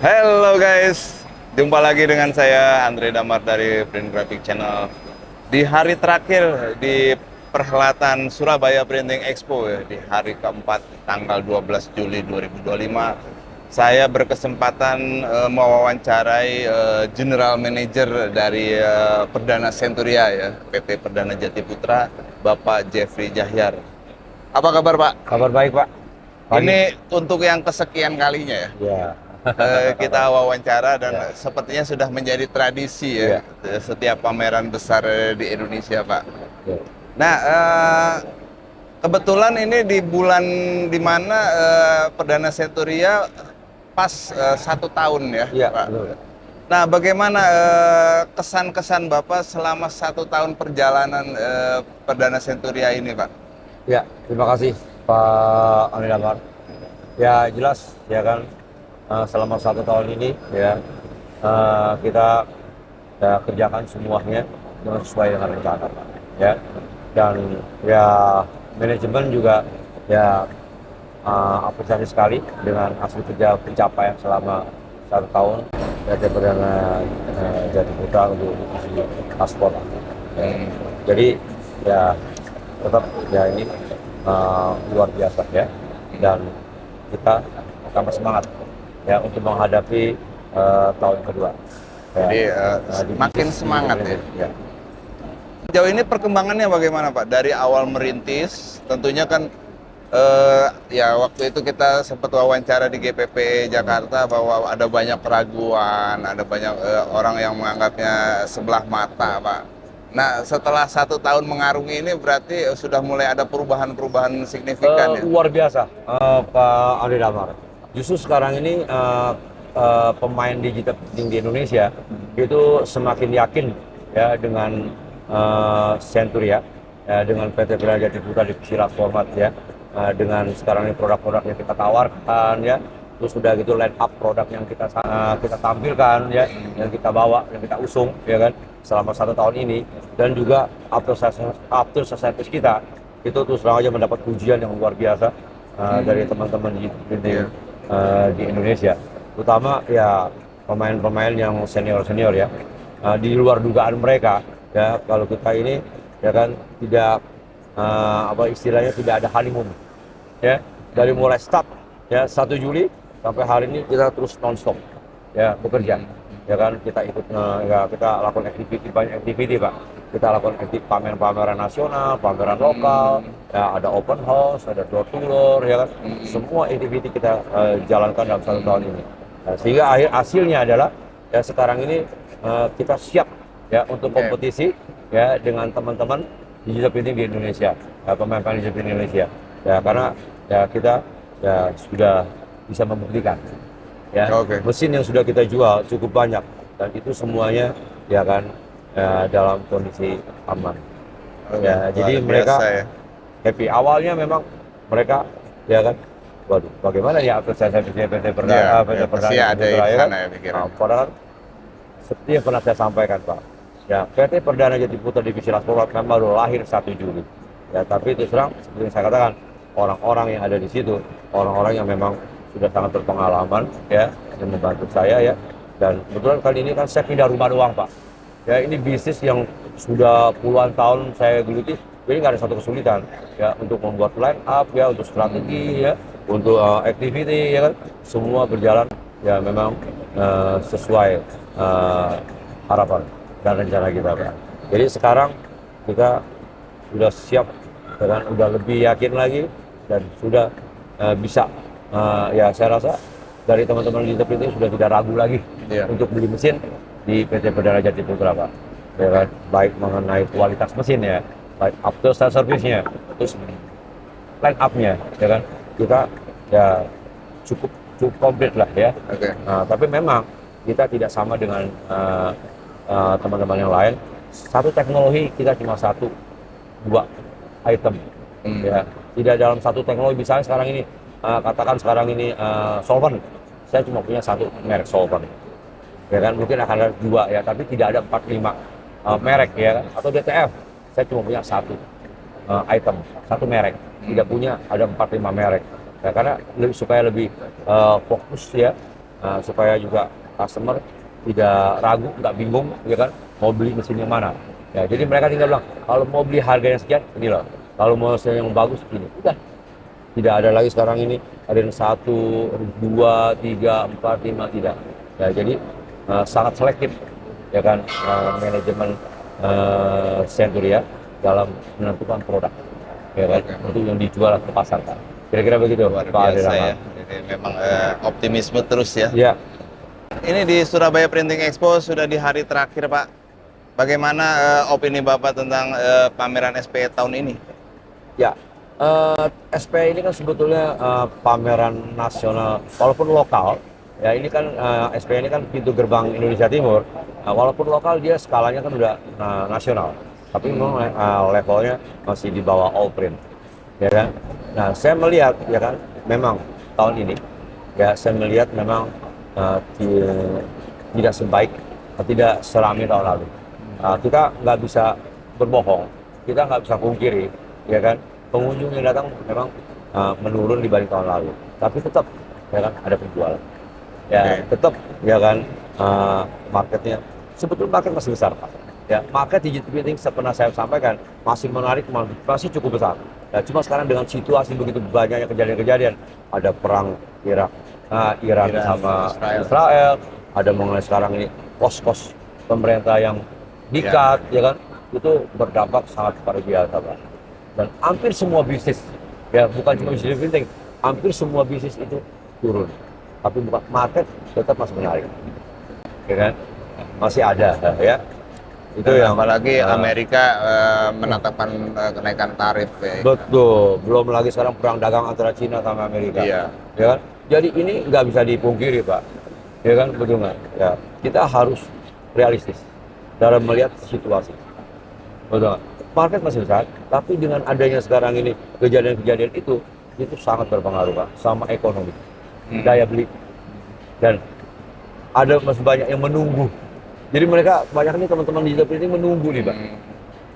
Halo guys, jumpa lagi dengan saya Andre Damar dari Print Graphic Channel. Di hari terakhir di perhelatan Surabaya Printing Expo ya, di hari keempat tanggal 12 Juli 2025, saya berkesempatan mewawancarai General Manager dari Perdana Centuria ya, PT Perdana Jati Putra, Bapak Jeffrey Jahyar. Apa kabar Pak? Kabar baik, Pak. Pagi. Ini untuk yang kesekian kalinya ya. Ya. Kita wawancara dan Ya. sepertinya sudah menjadi tradisi ya Ya. setiap pameran besar di Indonesia, Pak. Ya. Nah, kebetulan ini di bulan dimana Perdana Centuria pas 1 tahun ya, Ya, Pak. betul. Nah, bagaimana kesan-kesan Bapak selama 1 tahun perjalanan Perdana Centuria ini, Pak? Ya, terima kasih Pak Anil Damar. Ya, jelas ya kan, selama 1 tahun ini ya kita ya kerjakan semuanya dengan sesuai dengan rencana, Pak. Ya. Dan ya manajemen juga ya apresiasi sekali dengan hasil kerja pencapaian selama 1 tahun PT Perdana Jati Putra untuk divisi paspor. Ya. Jadi ya tetap ya ini luar biasa ya, dan kita tambah semangat ya untuk menghadapi tahun kedua. Ya. Jadi Di makin bisnis semangat ya. ya. Sejauh ini perkembangannya bagaimana Pak? Dari awal merintis, tentunya kan ya waktu itu kita sempat wawancara di GPP Jakarta bahwa ada banyak keraguan, ada banyak orang yang menganggapnya sebelah mata Pak. Nah setelah 1 tahun mengarungi ini berarti sudah mulai ada perubahan-perubahan signifikan ya? Luar biasa, Pak Andi Damar. Justru sekarang ini pemain digital printing di Indonesia itu semakin yakin ya dengan Centuria, ya, dengan PT Perdana Jati Putra di Silat Format ya, dengan sekarang ini produk-produk yang kita tawarkan ya, terus sudah gitu line up produk yang kita tampilkan ya, yang kita bawa, yang kita usung ya kan selama 1 tahun ini, dan juga after service kita itu terus terang aja mendapat pujian yang luar biasa dari teman-teman di Indonesia, terutama ya pemain-pemain yang senior ya, di luar dugaan mereka ya. Kalau kita ini ya kan tidak apa istilahnya, tidak ada honeymoon ya, dari mulai start ya 1 Juli sampai hari ini kita terus nonstop ya bekerja ya kan. Kita ikut ya kita lakukan banyak activity Pak. Kita lakukan pameran nasional, pameran lokal, ya ada open house, ada door to door ya kan. Semua activity kita jalankan dalam 1 tahun ini. Nah, sehingga hasilnya adalah ya sekarang ini kita siap ya untuk kompetisi ya dengan teman-teman digital printing di Indonesia, ya, pemain-pemain digital printing Indonesia ya, karena ya kita ya sudah bisa membuktikan ya mesin yang sudah kita jual cukup banyak, dan itu semuanya ya kan dalam kondisi aman ya. Jadi mereka ya happy. Awalnya memang mereka ya kan, waduh bagaimana ya apresiasi PT Perdana ya kan. Padahal seperti yang pernah saya sampaikan Pak ya, PT Perdana Jati Putra Divisi Laspor kan baru lahir 1 Juli ya, tapi itu serang seperti yang saya katakan, orang-orang yang ada di situ orang-orang yang memang sudah sangat berpengalaman ya, yang membantu saya ya. Dan kebetulan kali ini kan saya pindah rumah doang Pak ya, ini bisnis yang sudah puluhan tahun saya geluti, jadi nggak ada satu kesulitan ya untuk membuat line up ya, untuk strategi ya, untuk activity ya kan, semua berjalan ya memang sesuai harapan dan rencana kita Pak. Jadi sekarang kita sudah siap dan udah lebih yakin lagi, dan sudah bisa ya saya rasa dari teman-teman digital printing sudah tidak ragu lagi untuk beli mesin di PT Perdana Jati Putra Pak ya kan, baik mengenai kualitas mesin ya, baik after service-nya, terus line up-nya ya kan, kita ya cukup komplit lah ya. Nah, tapi memang kita tidak sama dengan teman-teman yang lain. Satu teknologi kita cuma 1-2 item ya, tidak dalam satu teknologi. Misalnya sekarang ini katakan sekarang ini solvent, saya cuma punya 1 merek solvent ya kan, mungkin akan ada 2 ya, tapi tidak ada 4-5 merek ya kan. Atau DTF saya cuma punya 1 item, 1 merek, tidak punya ada 4-5 merek ya, karena supaya lebih fokus ya supaya juga customer tidak ragu, nggak bingung, ya kan, mau beli mesin yang mana. Ya, jadi mereka tinggal bilang, kalau mau beli harga yang sekian, ini loh. Kalau mau mesin yang bagus, ini. Udah. Tidak ada lagi sekarang ini ada yang 1, 2, 3, 4, 5, tidak. Ya, jadi sangat selektif, ya kan, manajemen Centuria dalam menentukan produk, ya kan, untuk yang dijual ke pasar, Pak. Kira-kira begitu, Luar Pak Ade biasa Rahman. ya. Jadi memang optimisme terus ya. Ya, Ini di Surabaya Printing Expo sudah di hari terakhir, Pak. Bagaimana opini Bapak tentang pameran SPE tahun ini? ya. SPE ini kan sebetulnya pameran nasional, walaupun lokal. Ya, ini kan SPE ini kan pintu gerbang Indonesia Timur. Walaupun lokal, dia skalanya kan udah nasional, tapi memang levelnya masih di bawah Allprint, ya kan. Nah, saya melihat, ya kan, memang tahun ini, ya, saya melihat memang tidak sebaik, tidak seramai tahun lalu. Kita nggak bisa berbohong, kita nggak bisa pungkiri, ya kan, pengunjung yang datang memang menurun dibanding tahun lalu. Tapi tetap, ya kan, ada penjualan. Ya, tetap, ya kan, marketnya, sebetulnya market masih besar, Pak. Ya, market digital printing seperti saya sampaikan masih menarik, masih cukup besar. Ya, cuma sekarang dengan situasi begitu banyaknya kejadian-kejadian, ada perang Iran sama Israel, ada mengenai sekarang ini kos-kos pemerintah yang dikat, ya kan, itu berdampak sangat luar biasa, Pak. Dan hampir semua bisnis, ya bukan cuma bisnis printing, hampir semua bisnis itu turun. Tapi bukan, market tetap masih menarik, ya kan, masih ada, ya. Itu yang apalagi Amerika menetapkan kenaikan tarif. Ya. Betul, belum lagi sekarang perang dagang antara Cina sama Amerika. Iya. Ya kan? Jadi ini nggak bisa dipungkiri, Pak. Ya kan, betul nggak? Ya, kita harus realistis dalam melihat situasi. Betul nggak? Market masih besar, tapi dengan adanya sekarang ini kejadian-kejadian itu sangat berpengaruh, Pak, sama ekonomi, daya beli, dan ada masih banyak yang menunggu. Jadi mereka banyak nih teman-teman digital printing menunggu nih, Pak.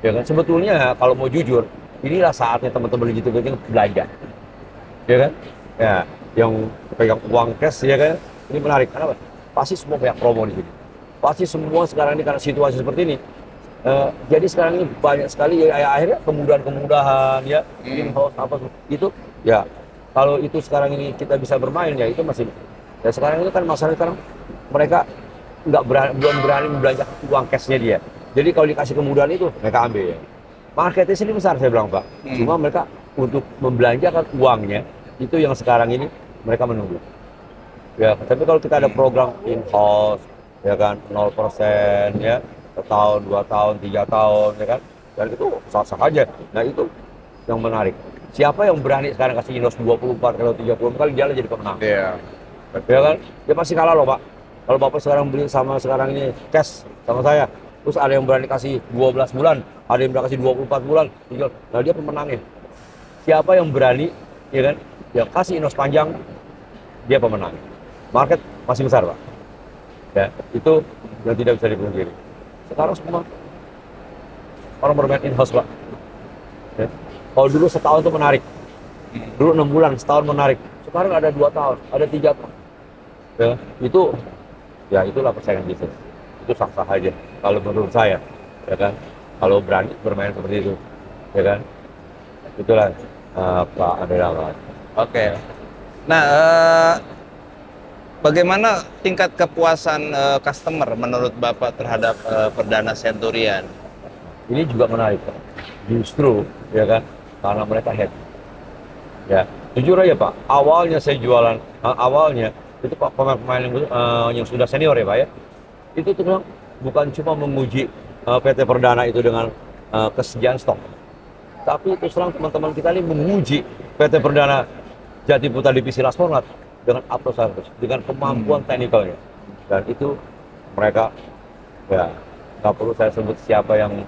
Ya kan, sebetulnya kalau mau jujur, inilah saatnya teman-teman digital printing belanja. Ya kan? Ya, yang pegang uang cash, ya kan? Ini menarik. Kenapa? Pasti semua banyak promo di sini. Pasti semua sekarang ini karena situasi seperti ini. Jadi sekarang ini banyak sekali ya, akhirnya kemudahan-kemudahan, ya, in-house apa itu, ya. Kalau itu sekarang ini kita bisa bermain, ya itu masih. Ya sekarang ini kan masalah sekarang mereka belum berani membelanja uang cashnya dia. Jadi kalau dikasih kemudahan itu mereka ambil. Ya. Marketnya sini besar, saya bilang, Pak. Cuma mereka untuk membelanjakan uangnya itu yang sekarang ini mereka menunggu. Ya, tapi kalau kita ada program in-house, ya kan, 0%, ya, setahun, 2 tahun, 3 tahun, ya kan, dan itu sah-sah aja. Nah, itu yang menarik. Siapa yang berani sekarang kasih Inos 24 kali 30 kali, dia jadi pemenang. Iya. Ya kan, dia pasti kalah loh, Pak. Kalau Bapak sekarang beli sama sekarang ini cash sama saya, terus ada yang berani kasih 12 bulan, ada yang berani kasih 24 bulan, nah dia pemenangnya. Siapa yang berani, ya kan, yang kasih Inos panjang, dia pemenang. Market masih besar, Pak. Ya, itu yang tidak bisa dipungkiri. Sekarang semua orang bermain in-house, Pak. Ya. Kalau dulu setahun itu menarik, dulu 6 bulan, setahun menarik. Sekarang ada 2 tahun, ada 3 tahun. Ya, itulah persaingan bisnis. Itu sah-sah aja kalau menurut saya, ya kan. Kalau berani bermain seperti itu, ya kan. Itulah Pak Ade Rahman. Oke. Nah, bagaimana tingkat kepuasan customer menurut Bapak terhadap perdana Centurion? Ini juga menarik, Pak. Justru, ya kan, karena mereka happy. Ya, jujur aja, Pak. Awalnya saya jualan, awalnya itu Pak pemain-pemain yang sudah senior, ya, Pak, ya. Itu tuh bukan cuma menguji PT Perdana itu dengan kesediaan stok, tapi itu serang teman-teman kita ini menguji PT Perdana Jati Putra Divisi Lasfornat dengan after service, dengan kemampuan teknikalnya. Dan itu mereka, ya, nggak perlu saya sebut siapa yang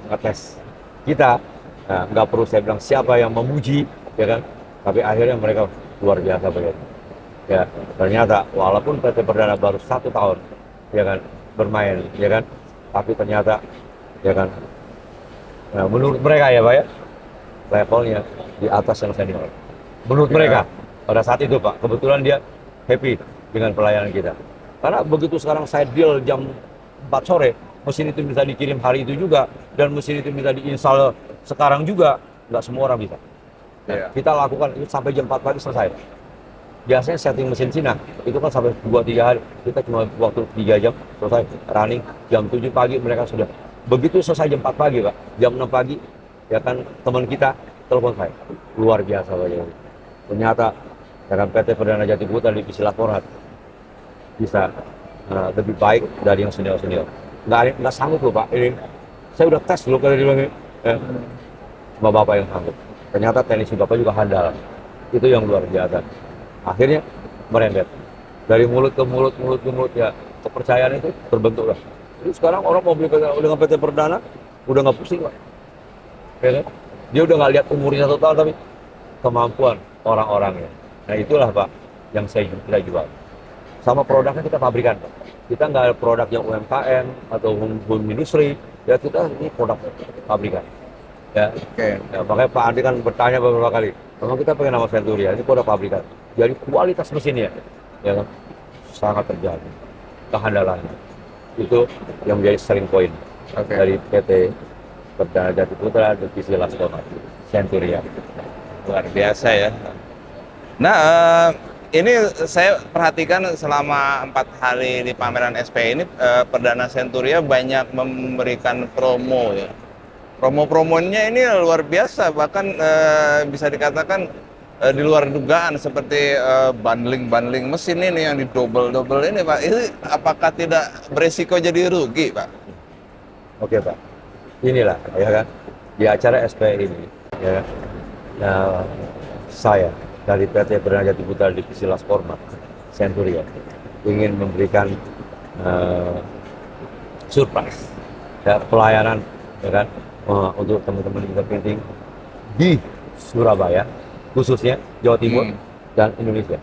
ngetes kita, nggak perlu saya bilang siapa yang memuji, ya kan, tapi akhirnya mereka luar biasa begitu. Ya, ternyata walaupun PT Perdana baru 1 tahun, ya kan, bermain, ya kan, tapi ternyata, ya kan, menurut mereka, ya, Pak, ya, levelnya di atas yang senior. Menurut mereka pada saat itu, Pak, kebetulan dia happy dengan pelayanan kita. Karena begitu sekarang saya deal jam 4 sore, mesin itu bisa dikirim hari itu juga, dan mesin itu bisa diinstal sekarang juga, nggak semua orang bisa. Nah, Iya. kita lakukan itu sampai jam 4 pagi selesai. Biasanya setting mesin Cina, itu kan sampai 2-3 hari, kita cuma waktu 3 jam, selesai, running, jam 7 pagi mereka sudah. Begitu selesai jam 4 pagi Pak, jam 6 pagi, ya kan teman kita telepon saya, luar biasa Pak Jokowi. Ternyata, ya kan PT Perdana Jati Putra Divisi Laporan, bisa lebih baik dari yang senior-senior. Nggak sanggup loh Pak, ini saya udah tes loh kalau dibilang ya, sama Bapak yang sanggup. Ternyata teknisi Bapak juga handal, itu yang luar biasa. Akhirnya merembet dari mulut ke mulut, mulut ke mulut, ya kepercayaan itu terbentuk lah. Jadi sekarang orang mau beli dengan PT Perdana udah nggak pusing Pak, ya kan? Dia udah nggak lihat umurnya 1 tahun tapi kemampuan orang-orangnya. Nah itulah Pak yang kita jual. Sama produknya kita pabrikan Pak. Kita nggak ada produk yang UMKM atau home industry, ya kita ini produk pabrikan. Ya, Oke. ya, makanya Pak Andi kan bertanya beberapa kali, memang kita pakai nama Centuria, ini produk pabrikan. Jadi kualitas mesinnya, ya kan, sangat terjaga. Kehandalannya, itu yang menjadi selling point Oke. dari PT Perdana Jati Putra Divisi Laskona Centuria. Luar biasa ya. Nah, ini saya perhatikan selama 4 hari di pameran SP ini, Perdana Centuria banyak memberikan promo ya. Promo-promonya ini luar biasa, bahkan bisa dikatakan di luar dugaan, seperti bundling-bundling mesin ini yang di double-double ini Pak. Ini apakah tidak beresiko jadi rugi Pak? Oke Pak, inilah ya kan di acara SP ini, ya, nah, saya dari PT Perdana Jati Putra Divisi Laskona Centuria ingin memberikan surprise, ya, pelayanan, ya kan, untuk teman-teman kita printing di Surabaya, khususnya Jawa Timur dan Indonesia.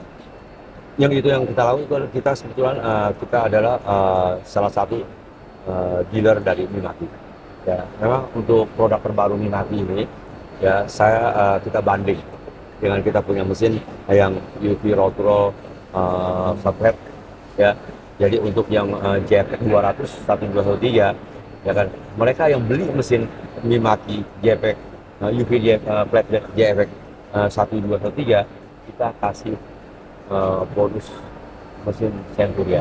Yang itu yang kita lakukan, itu adalah kita sebetulnya kita adalah salah satu dealer dari Minati. Ya, memang untuk produk terbaru Minati ini, ya kita banding dengan kita punya mesin yang UV roll to roll subhead, ya. Jadi untuk yang JFX 200 1213, ya kan, mereka yang beli mesin Minati JFX UV flatbed JFX 1213, kita kasih bonus mesin Centuria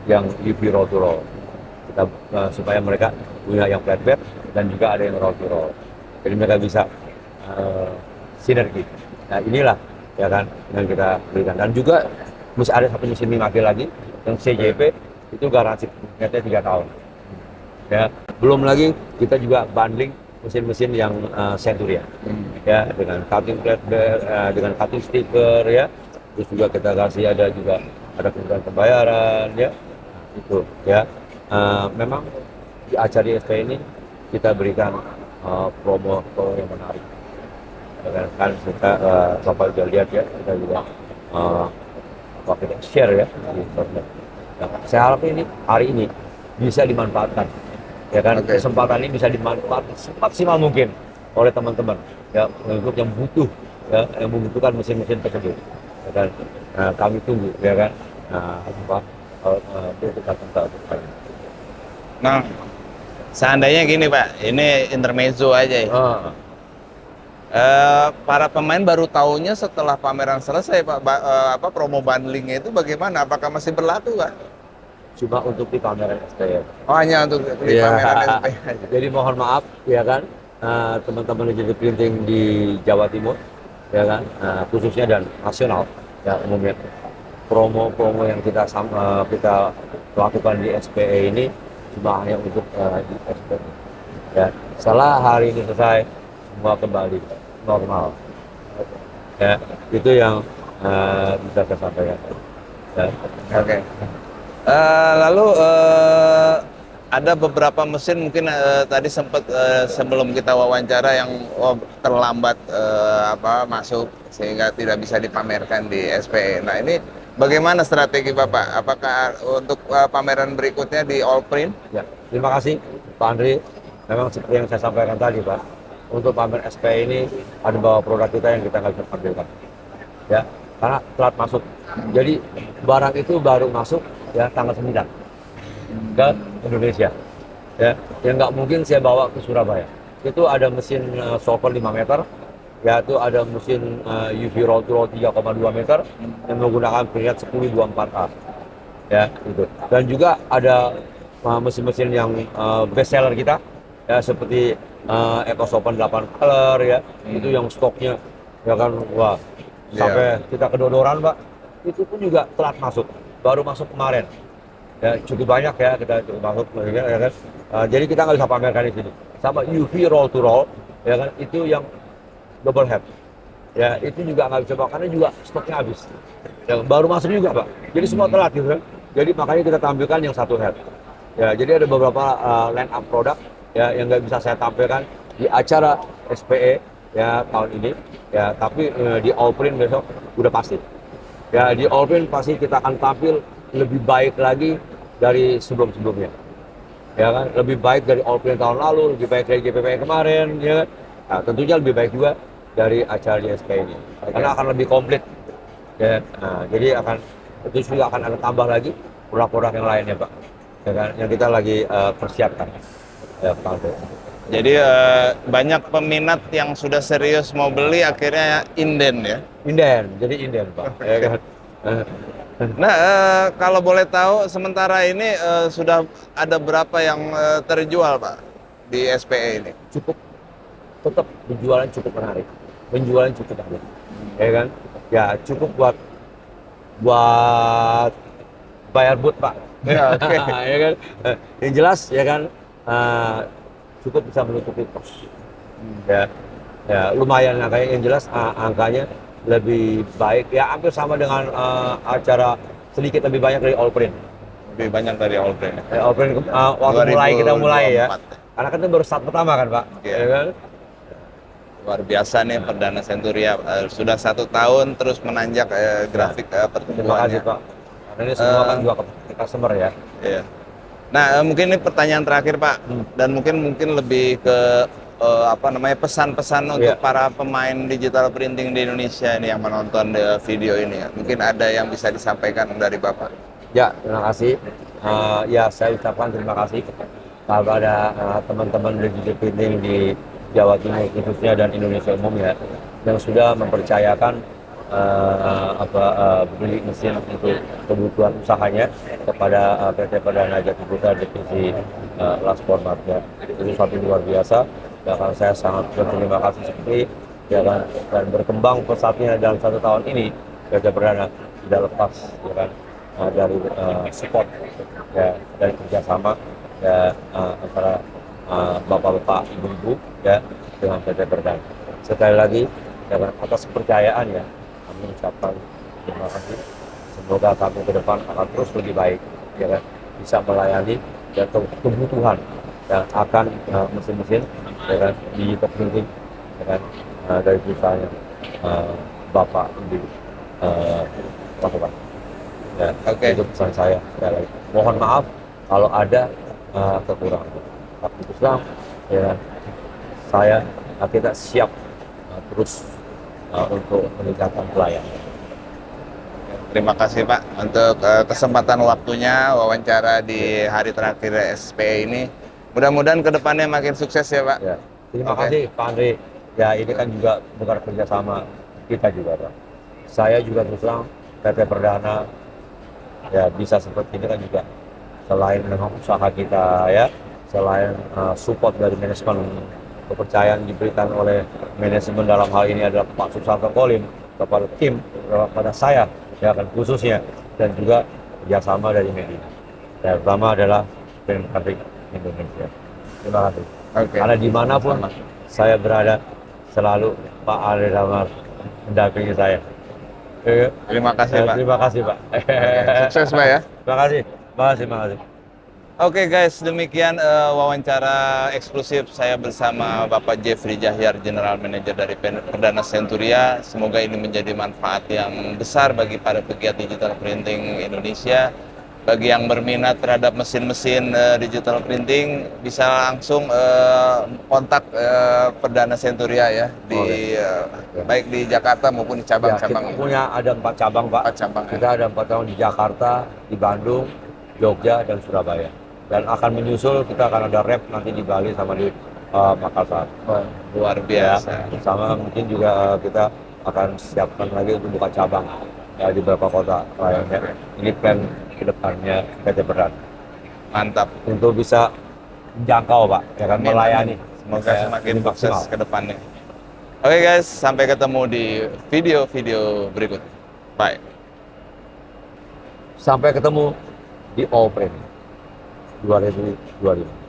yang UV roll to roll. Kita supaya mereka punya yang flatbed dan juga ada yang roll to roll. Jadi mereka bisa sinergi. Nah inilah ya kan yang kita berikan, dan juga mesti ada satu mesin Minati lagi yang CJP, itu garansi ternyata 3 tahun. Ya, belum lagi kita juga bundling mesin-mesin yang Centuria, ya, dengan cutting flatbed, dengan cutting sticker, ya. Terus juga kita kasih ada kemudahan pembayaran, ya, itu ya. Memang di acara SP ini kita berikan promo yang menarik. Kan kita Bapak juga lihat ya, kita juga kita share ya di sosmed. Nah, saya harap ini hari ini bisa dimanfaatkan, ya kan. Oke. Kesempatan ini bisa dimanfaatkan semaksimal mungkin oleh teman-teman, ya, untuk yang butuh, ya, yang membutuhkan mesin-mesin tersebut, ya kan. Nah, kami tunggu, ya kan, untuk kita tentang. Nah, seandainya gini Pak, ini intermezzo aja ya. Para pemain baru tahunya setelah pameran selesai Pak, promo bundlingnya itu bagaimana? Apakah masih berlaku Pak? Cuma untuk di pameran SP. Oh, hanya untuk di Ya. pameran SP aja. Jadi mohon maaf, ya kan, teman-teman di printing di Jawa Timur, ya kan, khususnya dan nasional, ya, umumnya promo-promo yang kita lakukan di SPE ini cuma hanya untuk di SPE. Ya, setelah hari ini selesai, semua kembali normal. Ya, itu yang bisa saya sampaikan. Ya. Oke. Lalu ada beberapa mesin mungkin tadi sempat sebelum kita wawancara yang terlambat masuk sehingga tidak bisa dipamerkan di SPE. Nah ini bagaimana strategi Bapak? Apakah untuk pameran berikutnya di All Print? Ya, terima kasih Pak Andri. Memang seperti yang saya sampaikan tadi Pak, untuk pamer SP ini ada beberapa produk kita yang kita nggak bisa tampilkan. Ya, karena telat masuk. Jadi barang itu baru masuk ya tanggal 9 ke Indonesia. Ya, yang nggak mungkin saya bawa ke Surabaya. Itu ada mesin solver 5 meter, ya itu ada mesin UV roll to roll 3,2 meter yang menggunakan period 1024A. Ya, itu. Dan juga ada mesin-mesin yang best seller kita, ya seperti Ecos Open 8 color ya, itu yang stoknya ya kan, wah sampai kita kedodoran Pak, itu pun juga telat masuk, baru masuk kemarin. Ya cukup banyak ya, kita cukup masuk ya kan. Jadi kita nggak bisa pamerkan di sini. Sama UV roll to roll ya kan, itu yang double head ya, itu juga nggak bisa bawa karena juga stoknya habis ya, baru masuk juga Pak, jadi semua telat gitu kan. Jadi makanya kita tampilkan yang satu head ya. Jadi ada beberapa line up produk ya yang nggak bisa saya tampilkan di acara SPE ya tahun ini ya, tapi di Allprint besok udah pasti ya. Di Allprint pasti kita akan tampil lebih baik lagi dari sebelum-sebelumnya ya kan, lebih baik dari Allprint tahun lalu, lebih baik dari GPP kemarin ya kan. Nah, tentunya lebih baik juga dari acara di SPE ini karena akan lebih komplit ya. Nah, jadi akan itu juga akan ada tambah lagi produk-produk yang lainnya Pak ya kan, yang kita lagi persiapkan ya Pak. Jadi banyak peminat yang sudah serius mau beli akhirnya inden ya. Jadi inden Pak ya kan. Nah, kalau boleh tahu sementara ini sudah ada berapa yang terjual Pak di SPE ini? Cukup, tetap penjualan cukup menarik, penjualan cukup banyak ya kan, ya cukup buat bayar boot Pak Ya, oke. ya kan. Yang jelas ya kan, cukup bisa menutupi kos ya. Ya lumayan lah, kayak yang jelas angkanya lebih baik ya, hampir sama dengan acara, sedikit lebih banyak dari Allprint. Lebih banyak dari Allprint. Allprint waktu kita mulai ya, 2024. karena kan itu baru start pertama kan Pak Iya. ya kan. Luar biasa nih Perdana Centuria, sudah 1 tahun terus menanjak grafik Terima pertumbuhannya. kasih Pak, karena ini semua kan juga ke customer ya. Iya. Nah, mungkin ini pertanyaan terakhir Pak, dan mungkin lebih ke apa namanya, pesan-pesan untuk para pemain digital printing di Indonesia ini yang menonton video ini. Mungkin ada yang bisa disampaikan dari Bapak. Ya, terima kasih. Ya, saya ucapkan terima kasih kepada teman-teman digital printing di Jawa Timur khususnya dan Indonesia umum ya, yang sudah mempercayakan beli mesin untuk kebutuhan usahanya kepada PT Perdana Jati Putra Divisi Last Format ya. Itu satu luar biasa. Ya kan, saya sangat berterima kasih sekali ya kan, dan berkembang pesatnya dalam 1 tahun ini PT Perdana tidak lepas ya kan dari support ya, dari kerjasama ya antara bapak-bapak, ibu-ibu ya dengan PT Perdana. Sekali lagi ya kan, atas kepercayaan ya, kami ucapkan terima kasih. Semoga kami ke depan akan terus lebih baik ya kan, bisa melayani dan kebutuhan yang akan mesin-mesin ya kan, digital printing ya kan, dari perusahaannya Bapak Ibu lakukan. Ya, Oke. itu pesan saya. Sekali lagi, mohon maaf kalau ada kekurangan. Tapi Islam ya, kita siap terus untuk meningkatkan pelayanan. Terima kasih Pak untuk kesempatan waktunya wawancara di hari terakhir SPE ini. Mudah-mudahan kedepannya makin sukses ya Pak. Ya, terima Oke. kasih Pak Andre. Ya ini kan juga bukan kerjasama kita juga Pak. Saya juga terus terang PT Perdana ya bisa seperti ini kan juga selain dengan usaha kita ya, selain support dari manajemen, kepercayaan diberikan oleh manajemen dalam hal ini adalah Pak Susanto Kolim kepada tim, kepada saya ya kan khususnya, dan juga kerjasama dari media. Yang pertama adalah Print Republik Indonesia. Terima kasih. Oke. Karena dimanapun saya berada, selalu Pak Andre Damar mendampingi saya. Terima kasih Pak. Terima kasih Pak. Sukses Pak ya. Terima kasih. Terima kasih. Terima kasih. Oke guys, demikian wawancara eksklusif saya bersama Bapak Jeffrey Jahyar, General Manager dari Perdana Centuria. Semoga ini menjadi manfaat yang besar bagi para pegiat digital printing Indonesia. bagi yang berminat terhadap mesin-mesin digital printing bisa langsung kontak Perdana Centuria ya di baik di Jakarta maupun di Ya, cabang-cabang. kita punya ada 4 cabang, Pak. 4 cabang, ya. Kita ada 4 cabang di Jakarta, di Bandung, Jogja, dan Surabaya. Dan akan menyusul kita akan ada rep nanti di Bali sama di Makassar. Luar biasa. Ya, sama mungkin juga kita akan siapkan lagi untuk buka cabang ya, di beberapa kota lainnya. Ini plan kedepannya PT Berat Mantap. untuk bisa jangkau, Pak, ya kan, Amin, melayani. amin. Semoga Ya, semakin ini sukses maksimal. ke depannya. Oke guys, sampai ketemu di video-video berikut. Bye. Sampai ketemu di All Print 2025.